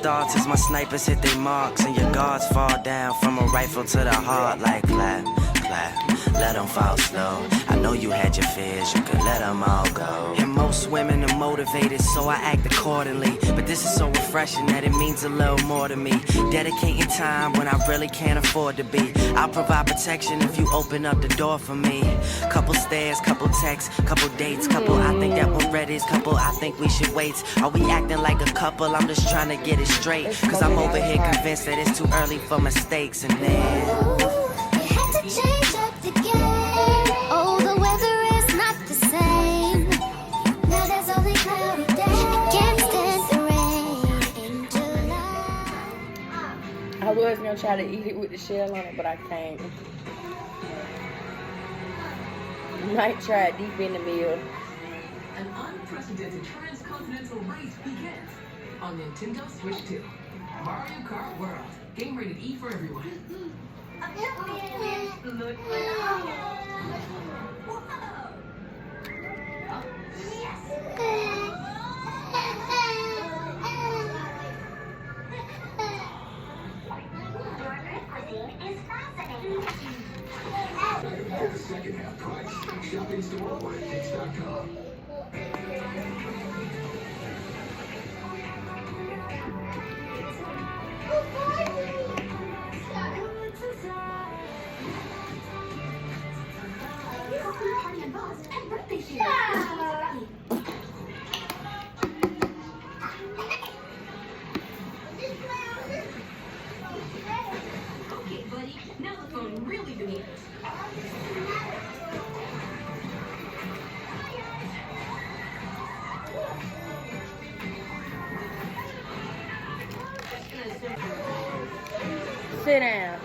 thoughts as my snipers hit their marks and your guards fall down from a rifle to the heart like clap, clap, let them fall slow. I know you had your fears, you could let them all go. And most women are motivated, so I act accordingly. But this is so refreshing that it means a little more to me. Dedicating time when I really can't afford to be. I'll provide protection if you open up the door for me. Couple stares, couple texts, couple dates, couple I think that we're ready, couple I think we should wait. Are we acting like a couple? I'm just trying to get it straight. Cause I'm over here convinced that it's too early for mistakes. And then you had to change up the game. Oh, the weather is not the same. Now there's only cloudy days. I can't stand the rain in July. I was gonna try to eat it with the shell on it, but I can't. Might try it deep in the meal. An unprecedented transcontinental race begins on Nintendo Switch 2. Mario Kart World. Game rated E for everyone. Look The second half price. Shop in store or at Kicks.com. Okay, buddy. Now the phone really demands. Sit down.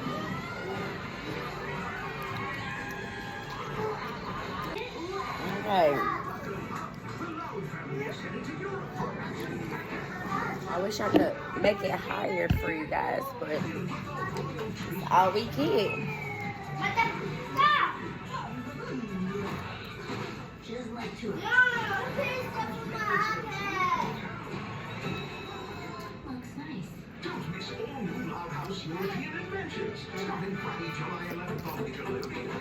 Okay. I wish I could make it higher for you guys, but it's all we get. Looks nice. Don't miss all new Loud House European adventures. Starting Friday, July 11th only to Liberty